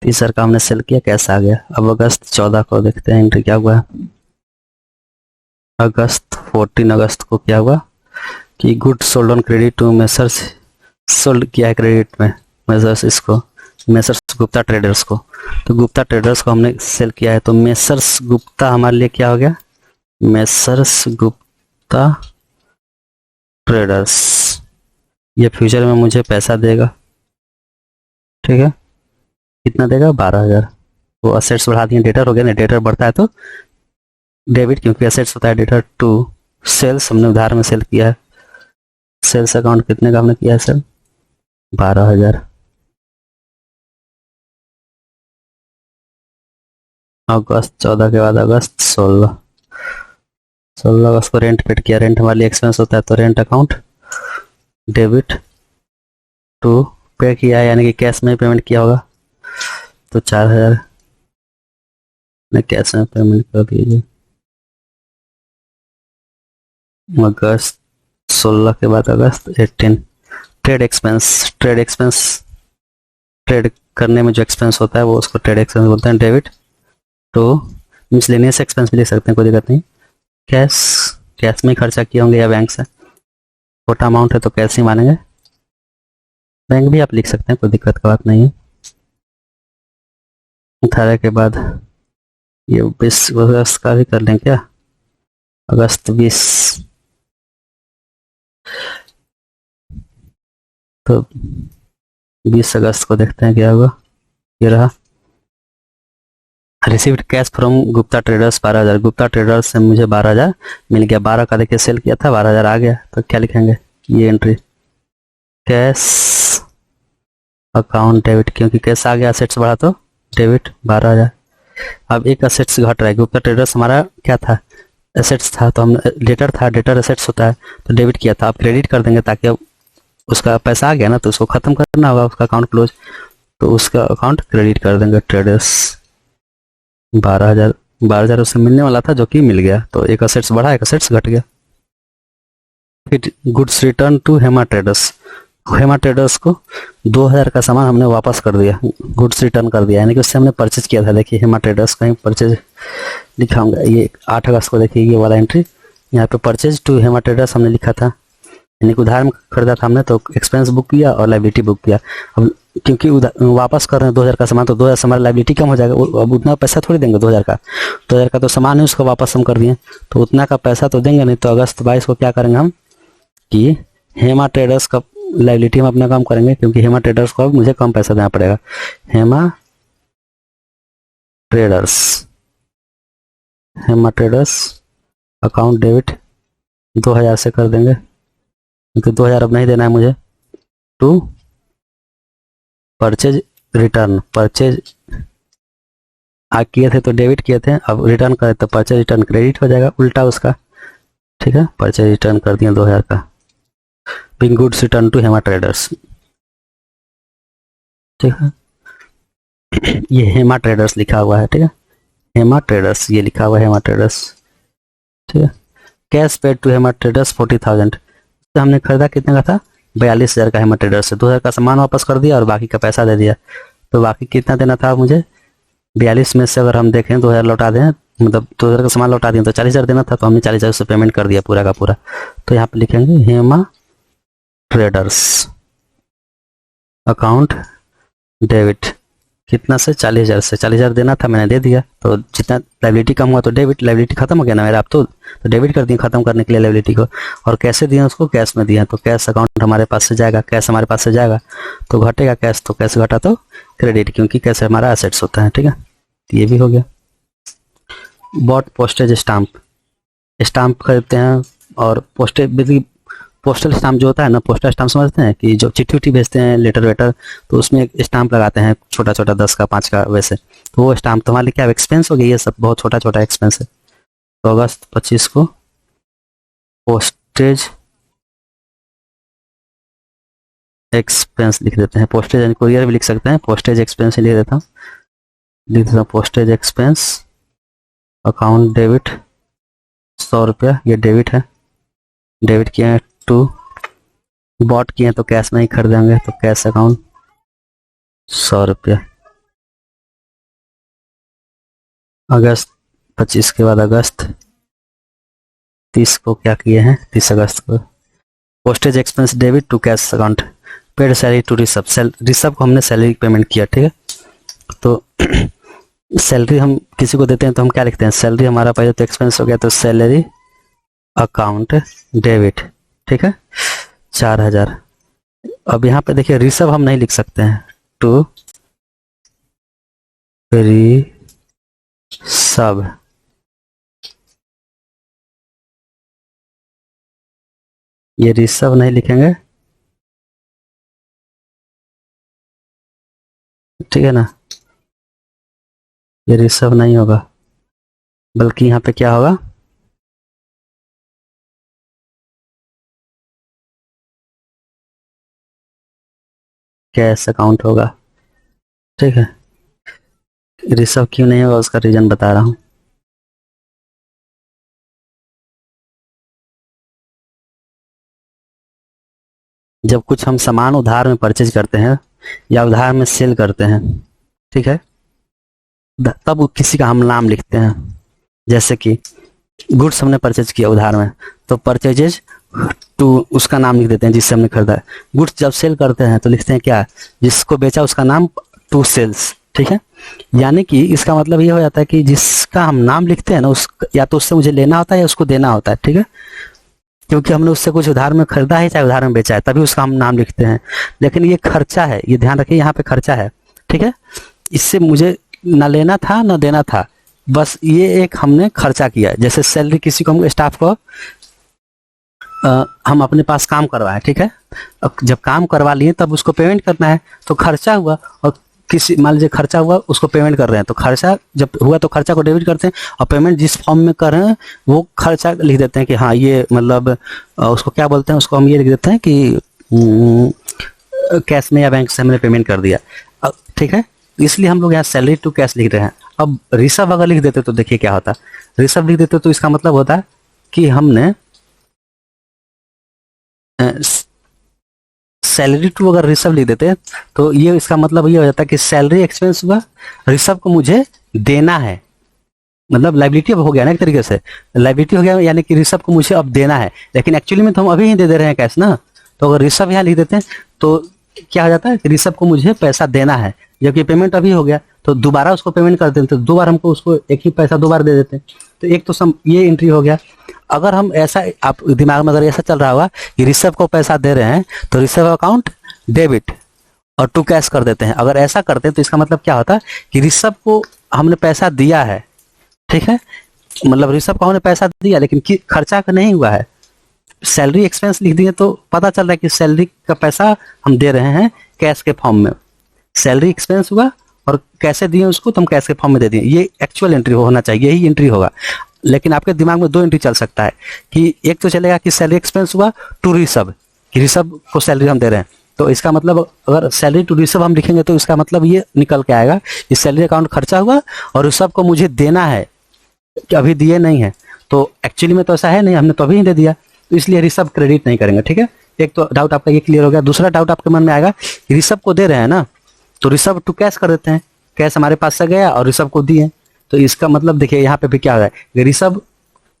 तीसरा का हमने सेल किया, कैश आ गया। अब अगस्त 14 को देखते हैं एंट्री क्या हुआ है। अगस्त 14 अगस्त को क्या हुआ कि good sold on credit to Messrs, sold किया है क्रेडिट में मेसर्स, इसको मेसर्स गुप्ता ट्रेडर्स को। तो गुप्ता ट्रेडर्स को हमने सेल किया है, तो मेसर्स गुप्ता हमारे लिए क्या हो गया, मेसर्स गुप्ता ट्रेडर्स। ये फ्यूचर में मुझे पैसा देगा, ठीक है। कितना देगा, 12,000। तो असेट्स बढ़ा दिए, डेटर हो गया ना, डेटर बढ़ता है तो डेबिट, क्योंकि असेट्स होता है डेटर टू सेल्स, हमने उधार में सेल किया है। सेल्स अकाउंट कितने का हमने किया है सर, 12,000। अगस्त 14 के बाद अगस्त 16 अगस्त को रेंट पेड किया। रेंट हमारे लिए एक्सपेंस होता है, तो रेंट अकाउंट डेबिट टू पे किया है, यानी कि कैश में पेमेंट किया होगा, तो 4,000 ने कैश में पेमेंट कर दीजिए। अगस्त 16 के बाद अगस्त 18 ट्रेड एक्सपेंस। ट्रेड करने में जो एक्सपेंस होता है वो उसको ट्रेड एक्सपेंस बोलते हैं। डेबिट तो मिसलेनियस एक्सपेंस भी लिख सकते हैं, कोई दिक्कत नहीं। कैश में खर्चा किए होंगे या बैंक से, छोटा अमाउंट है तो कैश ही मानेंगे, बैंक भी आप लिख सकते हैं, कोई दिक्कत का बात नहीं है। 18 के बाद ये 20 अगस्त का भी कर लें क्या, अगस्त 20, तो 20 अगस्त को देखते हैं क्या होगा। ये रहा, received cash from Gupta traders 12,000। Gupta traders से मुझे 12,000 मिल गया। 12 का देखिए सेल किया था, 12,000 आ गया, तो क्या लिखेंगे, ये एंट्री कैश अकाउंट डेबिट, क्योंकि कैश आ गया, असेट्स बढ़ा तो डेबिट 12,000। अब एक असेट्स घट रहा है, गुप्ता ट्रेडर्स हमारा क्या था, एसेट्स था, तो हम डेटर था, डेटर एसेट्स होता है, तो डेबिट किया था। आप क्रेडिट कर देंगे ताकि अब उसका पैसा आ गया ना, तो उसको खत्म करना होगा, उसका अकाउंट क्लोज, तो उसका अकाउंट क्रेडिट कर देंगे। ट्रेडर्स 12,000 उससे मिलने वाला था जो कि मिल गया, तो एक असेट्स बढ़ा, एक असेट्स घट गया। फिर goods return to Hema traders. Hema traders को 2,000 का सामान हमने वापस कर दिया, गुड्स रिटर्न कर दिया, यानी कि उससे हमने परचेज किया था। देखिए हेमा ट्रेडर्स कहीं परचेज लिखा होगा, ये 8 अगस्त को देखिए ये वाला एंट्री, यहाँ पे परचेज टू हेमा ट्रेडर्स हमने लिखा था, यानी कि उधार में खरीदा था हमने, तो एक्सपेंस बुक किया और लाइबिलिटी बुक किया। अब क्योंकि वापस कर रहे हैं 2,000 का सामान, तो 2,000 से हमारा लाइबिलिटी कम हो जाएगा। अब उतना पैसा थोड़ी देंगे, 2,000 का तो सामान है, उसको वापस हम कर दिए, तो उतना का पैसा तो देंगे नहीं। तो अगस्त 22 को क्या करेंगे हम कि हेमा ट्रेडर्स का लाइबिलिटी हम अपना काम करेंगे, क्योंकि हेमा ट्रेडर्स को अब मुझे कम पैसा देना पड़ेगा। हेमा ट्रेडर्स अकाउंट डेबिट 2,000 से कर देंगे, क्योंकि 2,000 अब नहीं देना है मुझे। टू परचेज रिटर्न, परचेज किए थे तो डेबिट किए थे, अब रिटर्न करे तो परचेज रिटर्न क्रेडिट हो जाएगा, उल्टा उसका, ठीक है। परचेज रिटर्न कर दिया 2,000 का। Being goods return to Hema traders, ठीक है। ये हेमा ट्रेडर्स लिखा हुआ है, ठीक है। हेमा ट्रेडर्स, ये लिखा हुआ है हेमा ट्रेडर्स, ठीक है। Cash paid to Hema traders 40,000, तो हमने खरीदा कितने का था, 42,000 का हेमा ट्रेडर्स से। 2,000 का सामान वापस कर दिया और बाकी का पैसा दे दिया। तो बाकी कितना देना था मुझे, 42 में से अगर हम देखें 2,000 लौटा दें, मतलब 2,000 का सामान लौटा दिया तो 40,000 देना था, तो हमने 40,000 से पेमेंट कर दिया पूरा का पूरा। तो यहाँ पे लिखेंगे हेमा ट्रेडर्स अकाउंट डेबिट, कितना से 40,000 से, 40,000 देना था मैंने दे दिया। तो जितना लाइबिलिटी कम हुआ तो डेबिट, लाइबिलिटी खत्म हो गया ना मेरा, आप तो डेबिट कर दिए खत्म करने के लिए लाइबिलिटी को। और कैसे दिए उसको, कैश में दिया, तो कैश अकाउंट हमारे पास से जाएगा, कैश हमारे पास से जाएगा तो घटेगा कैश, तो कैश घटा तो क्रेडिट, क्योंकि कैश हमारा एसेट्स होता है, ठीक है। तो ये भी हो गया। बॉट पोस्टेज स्टाम्प, स्टाम्प खरीदते हैं और पोस्टल स्टाम्प जो होता है ना, पोस्टल स्टाम्प समझते हैं कि जो चिट्ठी उट्ठी भेजते हैं, लेटर वेटर, तो उसमें एक स्टाम्प लगाते हैं छोटा छोटा 10 का 5 का वैसे, तो वो स्टाम्प तो हमारे लिए क्या एक्सपेंस हो गया, ये सब बहुत छोटा छोटा एक्सपेंस है। तो अगस्त 25 को पोस्टेज एक्सपेंस लिख देते हैं, पोस्टेज एंड कुरियर भी लिख सकते हैं, पोस्टेज एक्सपेंस लिख देता हूँ, पोस्टेज एक्सपेंस अकाउंट डेबिट 100 रुपया, ये डेबिट है, डेबिट किए हैं टू, बॉट किए हैं तो कैश में ही खरीदेंगे, तो कैश अकाउंट 100 रुपया। अगस्त 25 के बाद अगस्त 30 को क्या किए हैं, 30 अगस्त को postage expense debit to cash account, paid salary to Rishab, Rishab को हमने सैलरी पेमेंट किया, ठीक है। तो सैलरी हम किसी को देते हैं तो हम क्या लिखते हैं, सैलरी हमारा पहले तो एक्सपेंस हो गया, तो सैलरी अकाउंट डेबिट, ठीक है, 4,000। अब यहाँ पे देखिए रिसब हम नहीं लिख सकते हैं, टू रिसब, ये रिसब नहीं लिखेंगे, ठीक है ना, ये रिसब नहीं होगा, बल्कि यहाँ पे क्या होगा, कैश अकाउंट होगा, ठीक है। रिसर्व क्यों नहीं होगा उसका रीजन बता रहा हूं। जब कुछ हम सामान उधार में परचेज करते हैं या उधार में सेल करते हैं, ठीक है, तब किसी का हम नाम लिखते हैं। जैसे कि गुड्स हमने परचेज किया उधार में, तो परचेजेज टू उसका नाम लिख देते हैं जिससे हमने खरीदा है। गुड्स जब सेल करते हैं तो लिखते हैं क्या, जिसको बेचा उसका नाम टू सेल्स, ठीक है। यानी कि इसका मतलब ये हो जाता है कि जिसका हम नाम लिखते हैं ना, उस या तो उससे मुझे लेना होता है या उसको देना होता है, ठीक है, क्योंकि हमने उससे कुछ उधार में खरीदा है चाहे उधार में बेचा है, तभी उसका हम नाम लिखते हैं। लेकिन ये खर्चा है, ये ध्यान रखिए, यहाँ पे खर्चा है, ठीक है। इससे मुझे ना लेना था ना देना था, बस ये एक हमने खर्चा किया। जैसे सैलरी किसी को, हम स्टाफ को हम अपने पास काम करवाएं, ठीक है, अब जब काम करवा लिए तब उसको पेमेंट करना है, तो खर्चा हुआ। और किसी मान लीजिए खर्चा हुआ, उसको पेमेंट कर रहे हैं, तो खर्चा जब हुआ तो खर्चा को डेबिट करते हैं, और पेमेंट जिस फॉर्म में कर रहे हैं वो खर्चा लिख देते हैं कि हाँ ये मतलब उसको क्या बोलते हैं, उसको हम ये लिख देते हैं कि कैश में या बैंक से हमने पेमेंट कर दिया, ठीक है। इसलिए हम लोग यहाँ सैलरी टू कैश लिख रहे हैं। अब रिसर्व अगर लिख देते तो देखिए क्या होता, रिसर्व लिख देते तो इसका मतलब होता है कि हमने सैलरी टू अगर रिसर्व लिख देते तो ये इसका मतलब ये हो जाता है कि सैलरी एक्सपेंस हुआ, रिसर्व को मुझे देना है, मतलब लाइबिलिटी अब हो गया ना, एक तरीके से लाइबिलिटी हो गया, यानी कि रिसर्व को मुझे अब देना है। लेकिन एक्चुअली में तो हम अभी ही दे रहे हैं कैश ना, तो अगर रिसर्व यहाँ लिख देते हैं तो क्या हो जाता है कि रिसर्व को मुझे पैसा देना है, जबकि पेमेंट अभी हो गया, तो दोबारा उसको पेमेंट कर देते हैं, तो 2 बार हमको उसको एक ही पैसा 2 बार दे देते हैं। तो एक तो ये एंट्री हो गया। अगर हम ऐसा, आप दिमाग में अगर ऐसा चल रहा होगा कि रिसर्व को पैसा दे रहे हैं तो रिसर्व अकाउंट डेबिट और टू कैश कर देते हैं, अगर ऐसा करते हैं तो इसका मतलब क्या होता है कि रिसर्व को हमने पैसा दिया है, ठीक है, मतलब रिसर्व को हमने पैसा दिया लेकिन खर्चा का नहीं हुआ है। सैलरी एक्सपेंस लिख दिए तो पता चल रहा है कि सैलरी का पैसा हम दे रहे हैं कैश के फॉर्म में, सैलरी एक्सपेंस हुआ और कैसे दिए उसको तो हम कैश के फॉर्म में दे दिए। ये एक्चुअल एंट्री होना चाहिए, यही एंट्री होगा। लेकिन आपके दिमाग में 2 एंट्री चल सकता है कि एक तो चलेगा कि सैलरी एक्सपेंस हुआ टू रिसर्व, कि रिसर्व को सैलरी हम दे रहे हैं, तो इसका मतलब अगर सैलरी टू रिसीव हम लिखेंगे तो इसका मतलब ये निकल के आएगा, इस सैलरी अकाउंट खर्चा हुआ और रिसीव को मुझे देना है, कि अभी दिए नहीं है। तो एक्चुअली में तो ऐसा है नहीं, हमने तो अभी ही दे दिया, तो इसलिए रिसीव क्रेडिट नहीं करेंगे। ठीक है, एक तो डाउट आपका ये क्लियर हो गया। दूसरा डाउट आपके मन में आएगा, रिसीव को दे रहे हैं ना, तो रिसीव टू कैश कर देते हैं, कैश हमारे पास से गया और रिसीव को दिए, तो इसका मतलब देखिए यहाँ पे भी क्या है, रिसीव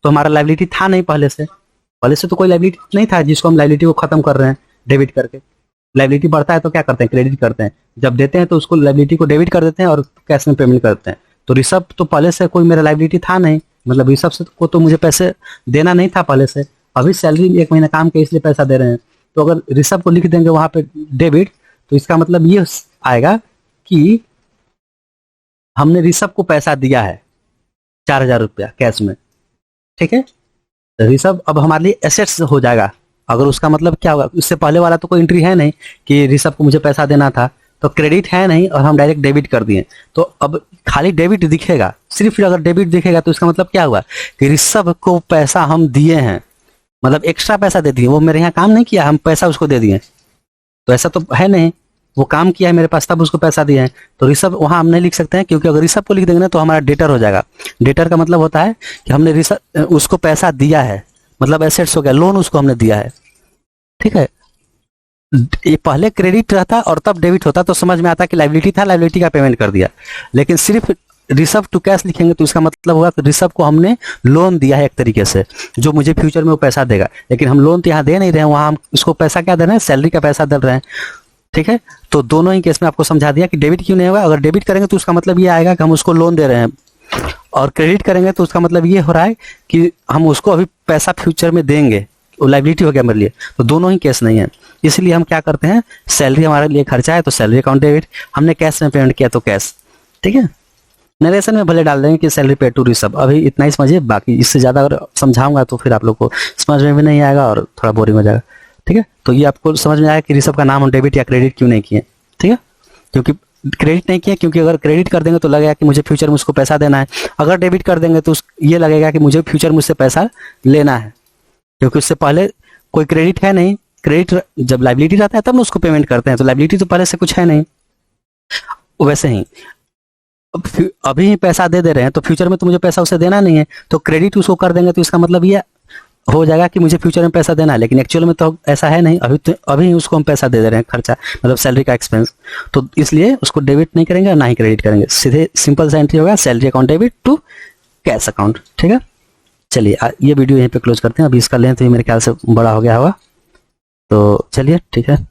तो हमारा लाइबिलिटी था नहीं पहले से तो कोई लाइबिलिटी नहीं था जिसको हम लाइबिलिटी को खत्म कर रहे हैं डेबिट करके। लाइबिलिटी बढ़ता है तो क्या करते हैं, क्रेडिट करते हैं, जब देते हैं तो उसको लाइबिलिटी को डेबिट कर देते हैं और कैश में पेमेंट करते हैं। तो रिसीव तो पहले से कोई मेरा लाइबिलिटी था नहीं, मतलब रिसीव से को तो मुझे पैसे देना नहीं था पहले से, अभी सैलरी 1 महीना काम के इसलिए पैसा दे रहे हैं। तो अगर रिसीव को लिख देंगे वहां पे डेबिट, तो इसका मतलब ये आएगा कि हमने रिसीव को पैसा दिया है 4000 रुपया कैश में। ठीक है, रिसीव अब हमारे लिए एसेट्स हो जाएगा। अगर उसका मतलब क्या होगा, इससे पहले वाला तो कोई एंट्री है नहीं कि रिसीव को मुझे पैसा देना था, तो क्रेडिट है नहीं और हम डायरेक्ट डेबिट कर दिए, तो अब खाली डेबिट दिखेगा। सिर्फ अगर डेबिट दिखेगा तो इसका मतलब क्या हुआ कि रिसीव को पैसा हम दिए हैं, मतलब एक्स्ट्रा पैसा दे दिए, वो मेरे यहाँ काम नहीं किया, हम पैसा उसको दे दिए। तो ऐसा तो है नहीं, वो काम किया है मेरे पास तब उसको पैसा दिए हैं। तो रिसीव वहां हम नहीं लिख सकते हैं, क्योंकि अगर रिसीव को लिख देंगे ना तो हमारा डेटर हो जाएगा। डेटर का मतलब होता है कि हमने रिसीव उसको पैसा दिया है, मतलब एसेट्स हो गया, लोन उसको हमने दिया है। ठीक है, ये पहले क्रेडिट रहता और तब डेबिट होता तो समझ में आता कि लाइबिलिटी था, लाइबिलिटी का पेमेंट कर दिया। लेकिन सिर्फ रिसीव टू कैश लिखेंगे तो इसका मतलब होगा कि रिसीव को हमने लोन दिया है एक तरीके से, जो मुझे फ्यूचर में वो पैसा देगा। लेकिन हम लोन तो यहाँ दे नहीं रहे हैं, वहां हम उसको पैसा क्या दे रहे हैं, सैलरी का पैसा दे रहे हैं। ठीक है, तो दोनों ही केस में आपको समझा दिया कि डेबिट क्यों नहीं होगा। अगर डेबिट करेंगे तो उसका मतलब ये आएगा कि हम उसको लोन दे रहे हैं, और क्रेडिट करेंगे तो उसका मतलब ये हो रहा है कि हम उसको अभी पैसा फ्यूचर में देंगे, वो लाइबिलिटी हो गया मेरे लिए। तो दोनों ही केस नहीं है, इसलिए हम क्या करते हैं, सैलरी हमारे लिए खर्चा है तो सैलरी अकाउंट डेबिट, हमने कैश में पेमेंट किया तो कैश। ठीक है, नरेशन में भले डाल देंगे कि सैलरी पे टू रिसीव, अभी इतना ही समझिए, बाकी इससे ज़्यादा अगर समझाऊंगा तो फिर आप लोग को समझ में भी नहीं आएगा और थोड़ा बोरिंग हो जाएगा। ठीक है, तो ये आपको समझ में आया कि रिसीव का नाम हम डेबिट या क्रेडिट क्यों नहीं किए। ठीक है, क्योंकि क्रेडिट नहीं किया, क्योंकि अगर क्रेडिट कर देंगे तो लगेगा कि मुझे फ्यूचर में उसको पैसा देना है, अगर डेबिट कर देंगे तो ये लगेगा कि मुझे फ्यूचर में उससे पैसा लेना है, क्योंकि उससे पहले कोई क्रेडिट है नहीं। क्रेडिट जब लाइबिलिटी रहता है तब ना उसको पेमेंट करते हैं, तो लाइबिलिटी तो पहले से कुछ है नहीं। वैसे ही अभी ही पैसा दे रहे हैं तो फ्यूचर में तो मुझे पैसा उसे देना नहीं है, तो क्रेडिट उसको कर देंगे तो इसका मतलब ये हो जाएगा कि मुझे फ्यूचर में पैसा देना है। लेकिन एक्चुअल में तो ऐसा है नहीं, अभी उसको हम पैसा दे रहे हैं, खर्चा मतलब सैलरी का एक्सपेंस, तो इसलिए उसको डेबिट नहीं करेंगे और ना ही क्रेडिट करेंगे, सीधे सिंपल सा एंट्री होगा, salary account debit to cash account. ठीक है, चलिए ये वीडियो यहीं पे क्लोज करते हैं, अभी इसका लेंथ भी मेरे ख्याल से बड़ा हो गया होगा, तो चलिए ठीक है।